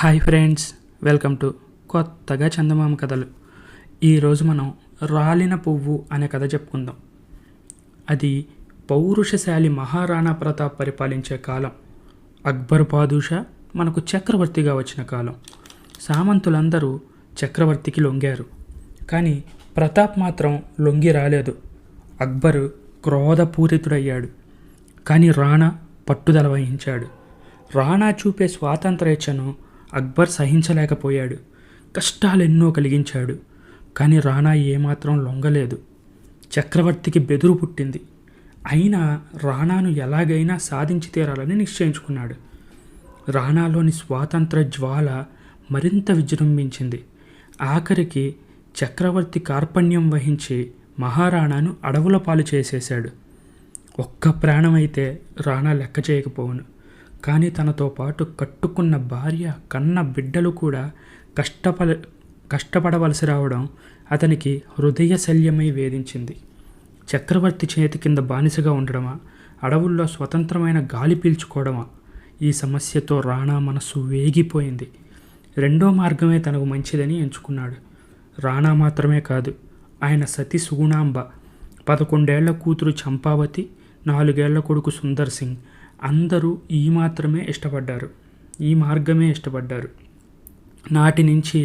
Hi friends, welcome to కొత్తగా చందమామ కథలు. ఈరోజు మనం రాలిన పువ్వు అనే కథ చెప్పుకుందాం. అది పౌరుషశాలి మహారాణా ప్రతాప్ పరిపాలించే కాలం. అక్బర్ పాదుషా మనకు చక్రవర్తిగా వచ్చిన కాలం. సామంతులందరూ చక్రవర్తికి లొంగారు, కానీ ప్రతాప్ మాత్రం లొంగి రాలేదు. అక్బరు క్రోధపూరితుడయ్యాడు, కానీ రాణా పట్టుదల వహించాడు. రాణా చూపే స్వాతంత్రేచ్ఛను అక్బర్ సహించలేకపోయాడు. కష్టాలెన్నో కలిగించాడు, కానీ రాణా ఏమాత్రం లొంగలేదు. చక్రవర్తికి బెదురు పుట్టింది. అయినా రాణాను ఎలాగైనా సాధించి తీరాలని నిశ్చయించుకున్నాడు. రాణాలోని స్వాతంత్ర జ్వాల మరింత విజృంభించింది. ఆఖరికి చక్రవర్తి కార్పణ్యం వహించి మహారాణాను అడవుల పాలు చేసేశాడు. ఒక్క ప్రాణమైతే రాణా లెక్క చేయకపోవును, కానీ తనతో పాటు కట్టుకున్న భార్య, కన్న బిడ్డలు కూడా కష్టపడవలసి రావడం అతనికి హృదయ శల్యమై వేధించింది. చక్రవర్తి చేతి కింద బానిసగా ఉండడమా, అడవుల్లో స్వతంత్రమైన గాలి పీల్చుకోవడమా? ఈ సమస్యతో రాణా మనస్సు వేగిపోయింది. రెండో మార్గమే తనకు మంచిదని ఎంచుకున్నాడు. రాణా మాత్రమే కాదు, ఆయన సతి సుగుణాంబ, 11 ఏళ్ల కూతురు చంపావతి, 4 ఏళ్ల కొడుకు సుందర్ సింగ్ అందరూ ఈ మార్గమే ఇష్టపడ్డారు. నాటి నుంచి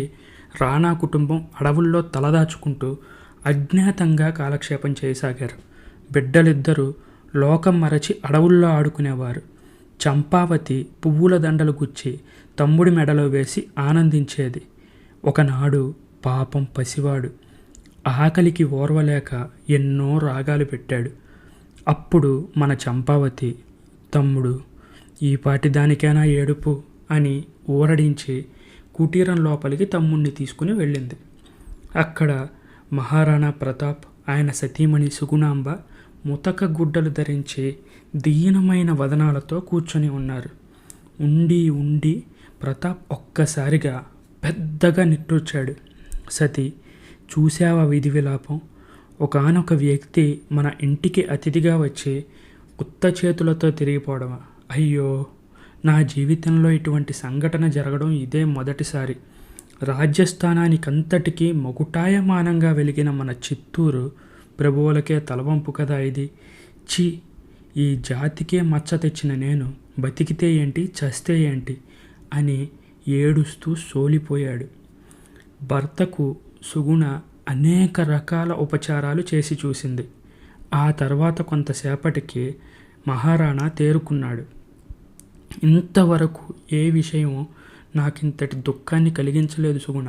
రాణా కుటుంబం అడవుల్లో తలదాచుకుంటూ అజ్ఞాతంగా కాలక్షేపం చేయసాగారు. బిడ్డలిద్దరూ లోకం మరచి అడవుల్లో ఆడుకునేవారు. చంపావతి పువ్వుల దండలు గుచ్చి తమ్ముడి మెడలో వేసి ఆనందించేది. ఒకనాడు పాపం పసివాడు ఆకలికి ఓర్వలేక ఎన్నో రాగాలు పెట్టాడు. అప్పుడు మన చంపావతి, తమ్ముడు, ఈపాటి దానికైనా ఏడుపు అని ఊరడించి కుటీరం లోపలికి తమ్ముణ్ణి తీసుకుని వెళ్ళింది. అక్కడ మహారాణా ప్రతాప్, ఆయన సతీమణి సుగుణాంబ ముతక గుడ్డలు ధరించి దీనమైన వదనాలతో కూర్చొని ఉన్నారు. ఉండి ప్రతాప్ ఒక్కసారిగా పెద్దగా నిట్టూర్చాడు. సతీ, చూశావా విధి విలాపం? ఒకానొక వ్యక్తి మన ఇంటికి అతిథిగా వచ్చి ఉత్త చేతులతో తిరిగిపోవడమా? అయ్యో, నా జీవితంలో ఇటువంటి సంఘటన జరగడం ఇదే మొదటిసారి. రాజ్యస్థానానికంతటికీ మొగుటాయమానంగా వెలిగిన మన చిత్తూరు ప్రభువులకే తలవంపు కదా ఇది. ఛీ, ఈ జాతికే మచ్చ తెచ్చిన నేను బతికితే ఏంటి, చస్తే ఏంటి అని ఏడుస్తూ సోలిపోయాడు. భర్తకు సుగుణ అనేక రకాల ఉపచారాలు చేసి చూసింది. ఆ తర్వాత కొంతసేపటికి మహారాణా తేరుకున్నాడు. ఇంతవరకు ఏ విషయం నాకింతటి దుఃఖాన్ని కలిగించలేదు సుగుణ.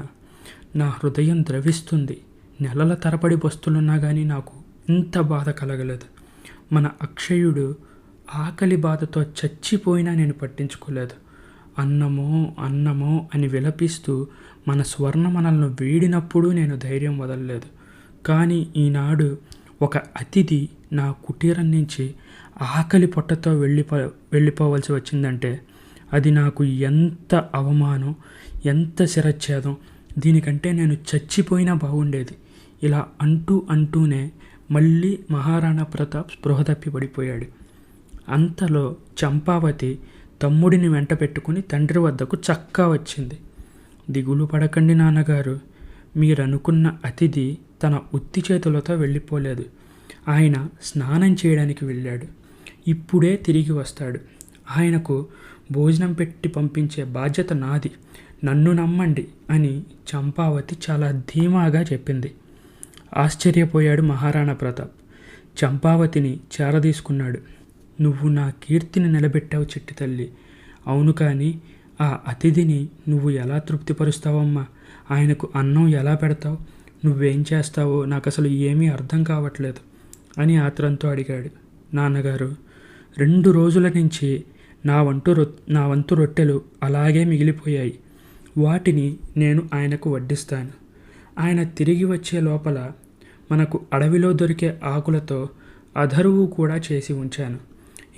నా హృదయం ద్రవిస్తుంది. నెలల తరబడి బస్తులున్నా కానీ నాకు ఇంత బాధ కలగలేదు. మన అక్షయుడు ఆకలి బాధతో చచ్చిపోయినా నేను పట్టించుకోలేదు. అన్నమో అని విలపిస్తూ మన స్వర్ణ మనల్ని వీడినప్పుడు నేను ధైర్యం వదలలేదు. కానీ ఈనాడు ఒక అతిథి నా కుటీరం నుంచి ఆకలి పొట్టతో వెళ్ళిపోవలసి వచ్చిందంటే అది నాకు ఎంత అవమానం, ఎంత శిరచ్ఛేదం. దీనికంటే నేను చచ్చిపోయినా బాగుండేది. ఇలా అంటూనే మళ్ళీ మహారాణా ప్రతాప్ స్పృహ తప్పి పడిపోయాడు. అంతలో చంపావతి తమ్ముడిని వెంట పెట్టుకుని తండ్రి వద్దకు చక్కా వచ్చింది. దిగులు పడకండి నాన్నగారు, మీరనుకున్న అతిథి తన ఉత్తి చేతులతో వెళ్ళిపోలేదు. ఆయన స్నానం చేయడానికి వెళ్ళాడు. ఇప్పుడే తిరిగి వస్తాడు. ఆయనకు భోజనం పెట్టి పంపించే బాధ్యత నాది. నన్ను నమ్మండి అని చంపావతి చాలా ధీమాగా చెప్పింది. ఆశ్చర్యపోయాడు మహారాణా ప్రతాప్. చంపావతిని చేరదీసుకున్నాడు. నువ్వు నా కీర్తిని నిలబెట్టావు చిట్టి తల్లి. అవును, కానీ ఆ అతిథిని నువ్వు ఎలా తృప్తిపరుస్తావమ్మా? ఆయనకు అన్నం ఎలా పెడతావు? నువ్వేం చేస్తావో నాకు అసలు ఏమీ అర్థం కావట్లేదు అని ఆత్రంతో అడిగాడు. నాన్నగారు, 2 రోజుల నుంచి నా వంతు రొట్టెలు అలాగే మిగిలిపోయాయి. వాటిని నేను ఆయనకు వడ్డిస్తాను. ఆయన తిరిగి వచ్చే లోపల మనకు అడవిలో దొరికే ఆకులతో అధరువు కూడా చేసి ఉంచాను.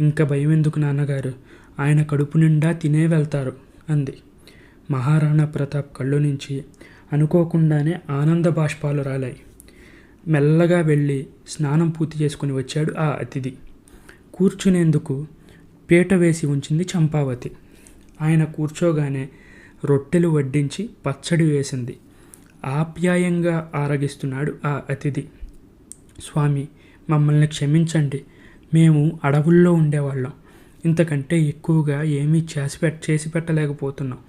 ఇంకా భయం ఎందుకు నాన్నగారు? ఆయన కడుపు నిండా తినే వెళ్తారు అంది. మహారాణా ప్రతాప్ కళ్ళు నుంచి అనుకోకుండానే ఆనంద బాష్పాలు రాలాయి. మెల్లగా వెళ్ళి స్నానం పూర్తి చేసుకుని వచ్చాడు ఆ అతిథి. కూర్చునేందుకు పీట వేసి ఉంచింది చంపావతి. ఆయన కూర్చోగానే రొట్టెలు వడ్డించి పచ్చడి వేసింది. ఆప్యాయంగా ఆరగిస్తున్నాడు ఆ అతిథి. స్వామి, మమ్మల్ని క్షమించండి. మేము అడవుల్లో ఉండేవాళ్ళం. ఇంతకంటే ఎక్కువగా ఏమీ చేసి పెట్టలేకపోతున్నాం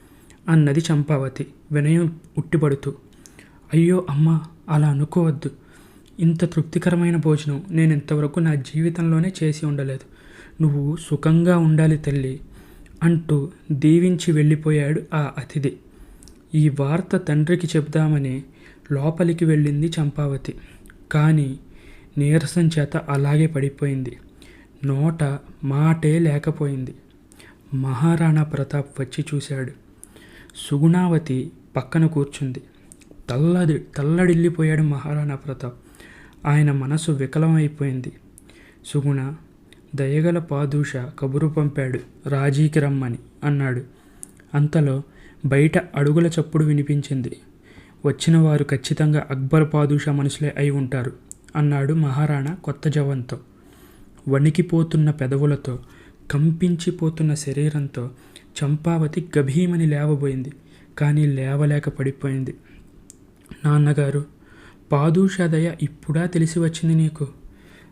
అన్నది చంపావతి వినయం ఉట్టిపడుతూ. అయ్యో అమ్మా, అలా అనుకోవద్దు. ఇంత తృప్తికరమైన భోజనం నేను ఇంతవరకు నా జీవితంలోనే చేసి ఉండలేదు. నువ్వు సుఖంగా ఉండాలి తల్లి అంటూ దీవించి వెళ్ళిపోయాడు ఆ అతిథి. ఈ వార్త తండ్రికి చెబుదామని లోపలికి వెళ్ళింది చంపావతి. కానీ నీరసం చేత అలాగే పడిపోయింది. నోట మాటే లేకపోయింది. మహారాణా ప్రతాప్ వచ్చి చూశాడు. సుగుణావతి పక్కన కూర్చుంది. తల్లడిల్లిపోయాడు మహారాణా ప్రతాప్. ఆయన మనసు వికలమైపోయింది. సుగుణ, దయగల పాదూష కబురు పంపాడు రాజీకి రమ్మని అన్నాడు. అంతలో బయట అడుగుల చప్పుడు వినిపించింది. వచ్చిన వారు ఖచ్చితంగా అక్బర్ పాదూష మనుషులే అయి ఉంటారు అన్నాడు మహారాణా కొత్త జవంతో. వణికిపోతున్న పెదవులతో, కంపించిపోతున్న శరీరంతో చంపావతి గభీమని లేవబోయింది. కానీ లేవలేక పడిపోయింది. నాన్నగారు, పాదూషాదయ ఇప్పుడా తెలిసి వచ్చింది నీకు?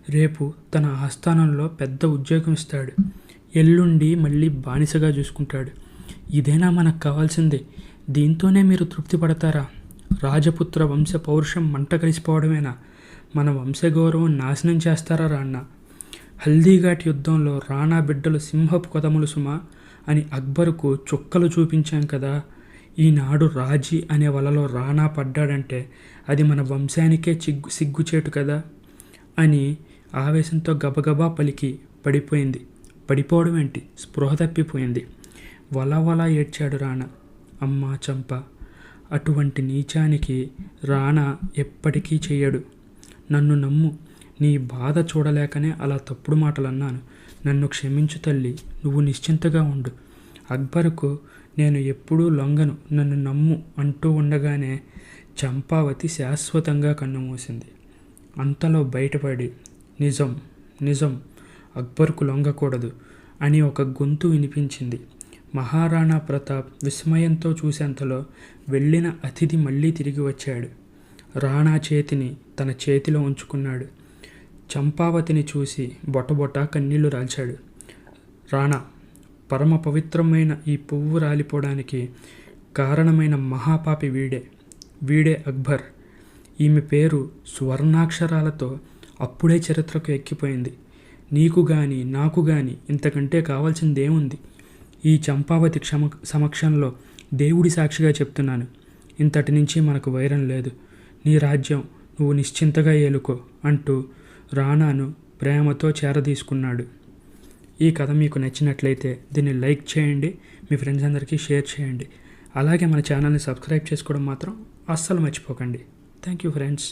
రేపు తన ఆస్థానంలో పెద్ద ఉద్యోగం ఇస్తాడు. ఎల్లుండి మళ్ళీ బానిసగా చూసుకుంటాడు. ఇదేనా మనకు కావాల్సింది? దీంతోనే మీరు తృప్తి పడతారా? రాజపుత్ర వంశ పౌరుషం మంట కలిసిపోవడమేనా? మన వంశగౌరవం నాశనం చేస్తారా రాణా? హల్దీఘాట్ యుద్ధంలో రాణా బిడ్డలు సింహపు కొదములు సుమా అని అక్బరుకు చుక్కలు చూపించాం కదా. ఈనాడు రాజీ అనే వలలో రాణా పడ్డాడంటే అది మన వంశానికే సిగ్గుచేటు కదా అని ఆవేశంతో గబగబా పలికి పడిపోయింది. పడిపోవడం ఏంటి, స్పృహ తప్పిపోయింది. వలవల ఏడ్చాడు రాణా. అమ్మా చంప, అటువంటి నీచానికి రాణా ఎప్పటికీ చెయ్యడు. నన్ను నమ్ము. నీ బాధ చూడలేకనే అలా తప్పుడు మాటలు అన్నాను. నన్ను క్షమించు తల్లి. నువ్వు నిశ్చింతగా ఉండు. అక్బరుకు నేను ఎప్పుడూ లొంగను, నన్ను నమ్ము అంటూ ఉండగానే చంపావతి శాశ్వతంగా కన్నుమూసింది. అంతలో బయటపడి, నిజం నిజం, అక్బర్కు లొంగకూడదు అని ఒక గొంతు వినిపించింది. మహారాణా ప్రతాప్ విస్మయంతో చూసేంతలో వెళ్ళిన అతిథి మళ్ళీ తిరిగి వచ్చాడు. రాణా చేతిని తన చేతిలో ఉంచుకున్నాడు. చంపావతిని చూసి బొటబొట కన్నీళ్లు రాల్చాడు. రాణా, పరమ పవిత్రమైన ఈ పువ్వు రాలిపోవడానికి కారణమైన మహాపాపి వీడే అక్బర్. ఈమె పేరు స్వర్ణాక్షరాలతో అప్పుడే చరిత్రకు ఎక్కిపోయింది. నీకు గాని నాకు గాని ఇంతకంటే కావాల్సిందేముంది? ఈ చంపావతి సమక్షంలో దేవుడి సాక్షిగా చెప్తున్నాను, ఇంతటి నుంచి మనకు వైరం లేదు. నీ రాజ్యం నువ్వు నిశ్చింతగా ఏలుకో అంటూ రాణాను ప్రేమతో చేరదీసుకున్నాడు. ఈ కథ మీకు నచ్చినట్లయితే దీన్ని లైక్ చేయండి, మీ ఫ్రెండ్స్ అందరికీ షేర్ చేయండి. అలాగే మన ఛానల్ని సబ్స్క్రైబ్ చేసుకోవడం మాత్రం అస్సలు మర్చిపోకండి. Thank you friends.